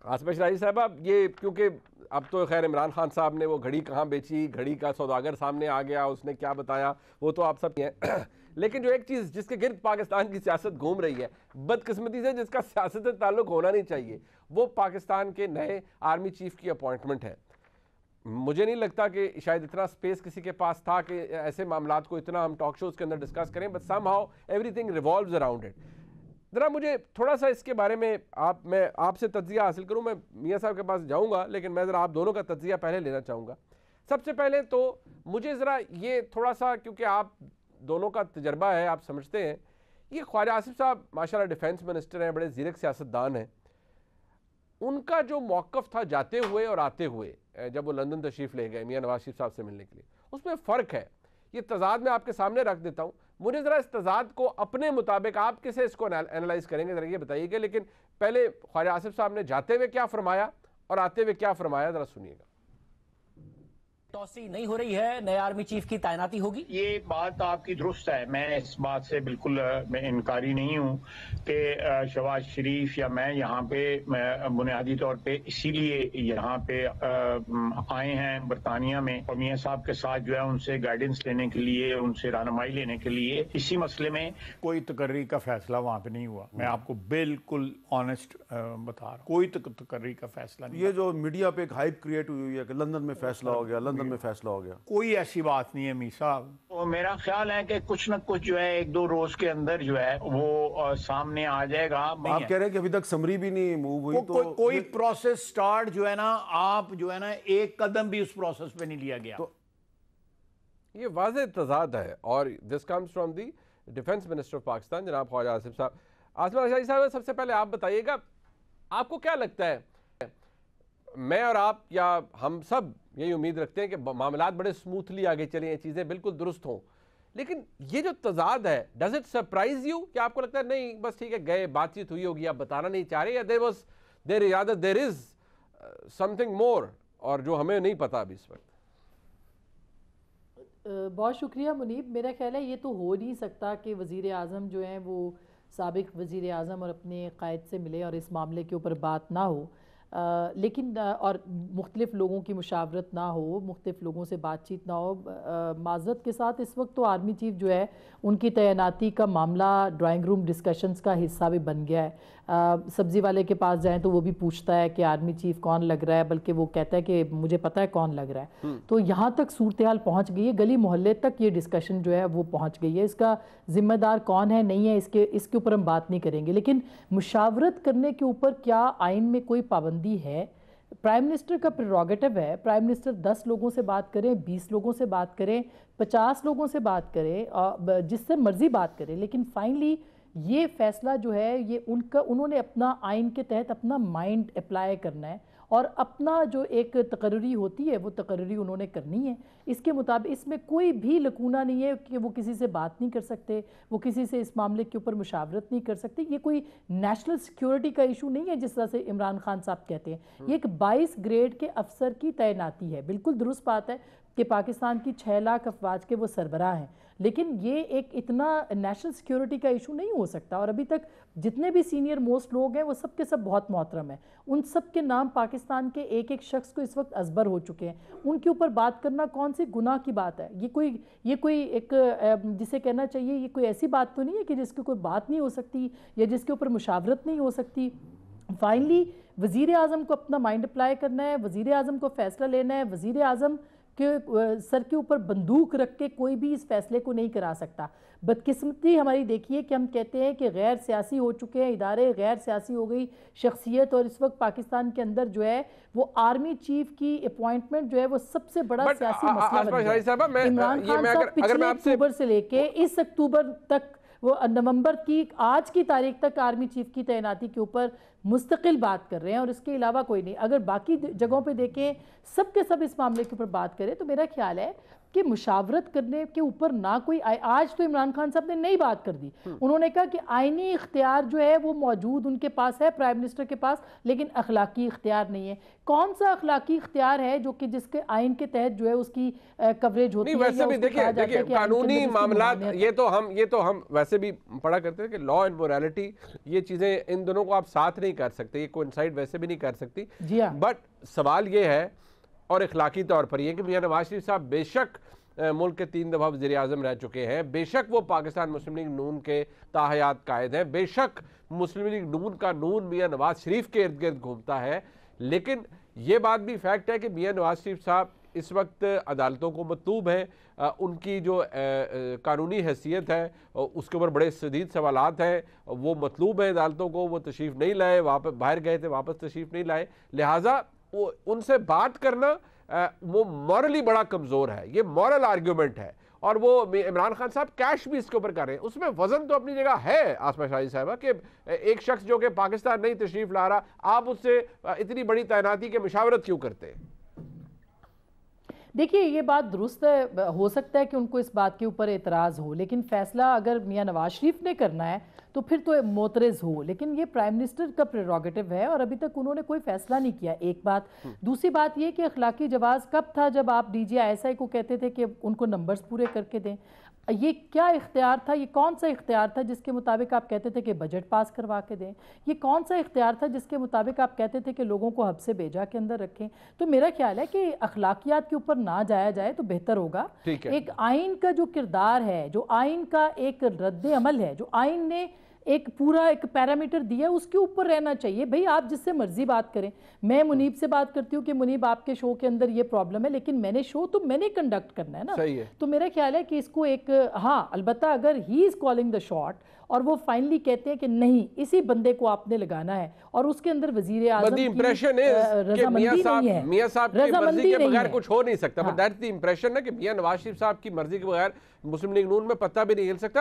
آصف شرائعی صاحبہ، یہ کیونکہ اب تو خیر عمران خان صاحب نے وہ گھڑی کہاں بیچی، گھڑی کا سوداگر سامنے آ گیا، اس نے کیا بتایا، وہ تو آپ سب ہیں لیکن جو ایک چیز جس کے گرد پاکستان کی سیاست گھوم رہی ہے بدقسمتی سے، جس کا سیاست سے تعلق ہونا نہیں چاہیے، وہ پاکستان کے نئے آرمی چیف کی اپوائنٹمنٹ ہے۔ مجھے نہیں لگتا کہ شاید اتنا سپیس کسی کے پاس تھا کہ ایسے معاملات کو اتنا ہم ٹاک شوز کے اندر ڈسکس کریں، but some how every thing revolves around it. ذرا مجھے تھوڑا سا اس کے بارے میں میں آپ سے تجزیہ حاصل کروں، میں میاں صاحب کے پاس جاؤں گا لیکن میں ذرا آپ دونوں کا تجزیہ پہلے لینا چاہوں گا۔ سب سے پہلے تو مجھے ذرا یہ تھوڑا سا، کیونکہ آپ دونوں کا تجربہ ہے، آپ سمجھتے ہیں، یہ خواجہ آصف صاحب ماشاءاللہ ڈیفینس منسٹر ہیں، بڑے زیرک سیاستدان ہیں، ان کا جو موقف تھا جاتے ہوئے اور آتے ہوئے جب وہ لندن تشریف لے گئے میاں نواز شریف صاحب سے ملنے کے لیے، اس میں فرق ہے۔ یہ تضاد میں آپ کے سامنے رکھ دیتا ہوں، مجھے ذرا اس تضاد کو اپنے مطابق آپ کیسے اس کو اینالائز کریں گے ذرا یہ بتائیے گا، لیکن پہلے خواجہ آصف صاحب نے جاتے ہوئے کیا فرمایا اور آتے ہوئے کیا فرمایا ذرا سنیے گا۔ توسیع نہیں ہو رہی ہے، نئے آرمی چیف کی تعیناتی ہوگی؟ یہ بات آپ کی درست ہے، میں اس بات سے بالکل میں انکاری نہیں ہوں کہ شہباز شریف یا میں یہاں پہ بنیادی طور پہ اسی لیے یہاں پہ آئے ہیں برطانیہ میں، اور میاں صاحب کے ساتھ جو ہے ان سے گائیڈنس لینے کے لیے، ان سے رہنمائی لینے کے لیے اسی مسئلے میں۔ کوئی تقرری کا فیصلہ وہاں پہ نہیں ہوا، میں آپ کو بالکل آنےسٹ بتا رہا ہوں، کوئی تقرری کا فیصلہ نہیں۔ یہ جو میڈیا پہ ایک ہائپ کریٹ ہوئی ہے کہ لندن میں فیصلہ ہو گیا، لندن میں فیصلہ ہو گیا، کوئی ایسی بات نہیں ہے می صاحب۔ تو میرا خیال ہے کہ کچھ نہ کچھ جو ہے ایک دو روز کے اندر جو ہے وہ سامنے آ جائے گا۔ آپ کہہ رہے ہیں کہ ابھی تک سمری بھی نہیں موو ہوئی، تو کوئی پروسیس سٹارٹ جو ہے نا، آپ جو ہے نا ایک قدم بھی اس پروسیس پہ نہیں لیا گیا۔ یہ واضح تضاد ہے، اور this comes from the defence minister of Pakistan جناب خواجہ آصف صاحب۔ آصف شرائعی صاحب، سب سے پہلے آپ بتائیے گا، آپ کو کیا لگتا ہے، میں اور آپ یا ہم سب یہی امید رکھتے ہیں کہ معاملات بڑے سموتھلی آگے چلیں، یہ چیزیں بالکل درست ہوں، لیکن یہ جو تضاد ہے ڈز اٹ سرپرائز یو کہ آپ کو لگتا ہے نہیں بس ٹھیک ہے گئے، بات چیت ہوئی ہوگی، آپ بتانا نہیں چاہ رہے، یا دیر از سم تھنگ مور اور جو ہمیں نہیں پتا ابھی اس وقت؟ بہت شکریہ منیب۔ میرا خیال ہے یہ تو ہو نہیں سکتا کہ وزیر اعظم جو ہیں وہ سابق وزیر اعظم اور اپنے قائد سے ملے اور اس معاملے کے اوپر بات نہ ہو، لیکن اور مختلف لوگوں کی مشاورت نہ ہو، مختلف لوگوں سے بات چیت نہ ہو۔ معذرت کے ساتھ اس وقت تو آرمی چیف جو ہے ان کی تعیناتی کا معاملہ ڈرائنگ روم ڈسکشنز کا حصہ بھی بن گیا ہے۔ سبزی والے کے پاس جائیں تو وہ بھی پوچھتا ہے کہ آرمی چیف کون لگ رہا ہے، بلکہ وہ کہتا ہے کہ مجھے پتہ ہے کون لگ رہا ہے۔ تو یہاں تک صورتحال پہنچ گئی ہے، گلی محلے تک یہ ڈسکشن جو ہے وہ پہنچ گئی ہے۔ اس کا ذمہ دار کون ہے نہیں ہے اس کے اوپر ہم بات نہیں کریں گے، لیکن مشاورت کرنے کے اوپر کیا آئین میں کوئی پابندی ہے؟ پرائم منسٹر کا پریروگیٹو ہے، پرائم منسٹر 10 لوگوں سے بات کریں، 20 لوگوں سے بات کریں، 50 لوگوں سے بات کریں، جس سے مرضی بات کریں، لیکن فائنلی یہ فیصلہ جو ہے یہ انہوں نے اپنا آئین کے تحت اپنا مائنڈ اپلائی کرنا ہے، اور اپنا جو ایک تقرری ہوتی ہے وہ تقرری انہوں نے کرنی ہے۔ اس کے مطابق اس میں کوئی بھی لکونہ نہیں ہے کہ وہ کسی سے بات نہیں کر سکتے، وہ کسی سے اس معاملے کے اوپر مشاورت نہیں کر سکتے۔ یہ کوئی نیشنل سیکیورٹی کا ایشو نہیں ہے جس طرح سے عمران خان صاحب کہتے ہیں، یہ ایک 22 گریڈ کے افسر کی تعیناتی ہے۔ بالکل درست بات ہے کہ پاکستان کی 6 لاکھ افواج کے وہ سربراہ ہیں، لیکن یہ ایک اتنا نیشنل سیکیورٹی کا ایشو نہیں ہو سکتا۔ اور ابھی تک جتنے بھی سینئر موسٹ لوگ ہیں وہ سب کے سب بہت محترم ہیں، ان سب کے نام پاکستان کے ایک ایک شخص کو اس وقت ازبر ہو چکے ہیں، ان کے اوپر بات کرنا کون سی گناہ کی بات ہے؟ یہ کوئی ایک جسے کہنا چاہیے یہ کوئی ایسی بات تو نہیں ہے کہ جس کی کوئی بات نہیں ہو سکتی یا جس کے اوپر مشاورت نہیں ہو سکتی۔ فائنلی وزیر اعظم کو اپنا مائنڈ اپلائی کرنا ہے، وزیر اعظم کو فیصلہ لینا ہے، وزیر اعظم کہ سر کے اوپر بندوق رکھ کے کوئی بھی اس فیصلے کو نہیں کرا سکتا۔ بدقسمتی ہماری دیکھیے کہ ہم کہتے ہیں کہ غیر سیاسی ہو چکے ہیں ادارے، غیر سیاسی ہو گئی شخصیت، اور اس وقت پاکستان کے اندر جو ہے وہ آرمی چیف کی اپوائنٹمنٹ جو ہے وہ سب سے بڑا سیاسی مسئلہ بن گیا ہے۔ عمران خان صاحب پچھلے اکتوبر سے لے کے اس اکتوبر تک، وہ نومبر کی آج کی تاریخ تک آرمی چیف کی تعیناتی کے اوپر مستقل بات کر رہے ہیں، اور اس کے علاوہ کوئی نہیں۔ اگر باقی جگہوں پہ دیکھیں سب کے سب اس معاملے کے اوپر بات کریں تو میرا خیال ہے کہ مشاورت کرنے کے اوپر نہ کوئی آج تو عمران خان صاحب نے نئی بات کر دی. انہوں نے کہا کہ آئینی اختیار جو ہے وہ موجود ان کے پاس ہے, پرائم منسٹر کے پاس, لیکن اخلاقی اختیار نہیں ہے. کون سا اخلاقی اختیار ہے جو کہ جس کے آئین کے تحت جو ہے اس کی کوریج ہوتی ہے؟ ویسے بھی دیکھیں قانونی معاملات یہ تو ہم ویسے بھی پڑھا کرتے ہیں کہ لا اینڈ مورالٹی یہ چیزیں ان دونوں کو آپ ساتھ نہیں کر سکتے, یہ کوئنسائڈ ویسے بھی نہیں کر سکتی. بٹ سوال یہ ہے اور اخلاقی طور پر یہ کہ میاں نواز شریف صاحب بے شک ملک کے 3 دفعہ وزیر اعظم رہ چکے ہیں, بے شک وہ پاکستان مسلم لیگ نون کے تاحیات قائد ہیں, بے شک مسلم لیگ نون کا نون میاں نواز شریف کے ارد گرد گھومتا ہے, لیکن یہ بات بھی فیکٹ ہے کہ میاں نواز شریف صاحب اس وقت عدالتوں کو مطلوب ہیں, ان کی جو قانونی حیثیت ہے اس کے اوپر بڑے شدید سوالات ہیں, وہ مطلوب ہیں عدالتوں کو, وہ تشریف نہیں لائے, واپس باہر گئے تھے واپس تشریف نہیں لائے, لہٰذا ان سے بات کرنا وہ مورلی بڑا کمزور ہے, یہ مورل آرگیومنٹ ہے. اور وہ عمران خان صاحب کیش بھی اس کے اوپر کر رہے ہیں, اس میں وزن تو اپنی جگہ ہے آسمہ شاہی صاحبہ کہ ایک شخص جو کہ پاکستان نہیں تشریف لا رہا, آپ اس سے اتنی بڑی تعیناتی کے مشاورت کیوں کرتے ہیں؟ دیکھیے یہ بات درست ہے, ہو سکتا ہے کہ ان کو اس بات کے اوپر اعتراض ہو, لیکن فیصلہ اگر میاں نواز شریف نے کرنا ہے تو پھر تو معترض ہو, لیکن یہ پرائم منسٹر کا پریروگیٹو ہے اور ابھی تک انہوں نے کوئی فیصلہ نہیں کیا. ایک بات. دوسری بات یہ کہ اخلاقی جواز کب تھا جب آپ D G I S I کو کہتے تھے کہ ان کو نمبرز پورے کر کے دیں. یہ کیا اختیار تھا, یہ کون سا اختیار تھا جس کے مطابق آپ کہتے تھے کہ بجٹ پاس کروا کے دیں, یہ کون سا اختیار تھا جس کے مطابق آپ کہتے تھے کہ لوگوں کو حب سے بیجا کے اندر رکھیں. تو میرا خیال ہے کہ اخلاقیات کے اوپر نہ جایا جائے تو بہتر ہوگا. ایک آئین کا جو کردار ہے, جو آئین کا ایک رد عمل ہے, جو آئین نے ایک پورا ایک پیرامیٹر دیا ہے, اس کے اوپر رہنا چاہیے. بھئی آپ جس سے مرضی بات کریں, میں منیب سے بات کرتی ہوں کہ منیب آپ کے شو کے اندر یہ پرابلم ہے, لیکن میں نے شو تو میں نے کنڈکٹ کرنا ہے نا. تو میرا خیال ہے کہ اس کو ایک ہاں البتہ اگر ہی از کالنگ دا شاٹ اور وہ فائنلی کہتے ہیں کہ نہیں اسی بندے کو آپ نے لگانا ہے اور اس کے اندر وزیر اعظم کی رضامندی نہیں ہے, میاں صاحب کی مرضی کے بغیر کچھ ہو نہیں سکتا. بٹ دیٹس دی امپریشن ہے کہ میاں نواز شریف صاحب کی مرضی کے بغیر مسلم لیگ نون میں پتہ بھی نہیں ہل سکتا.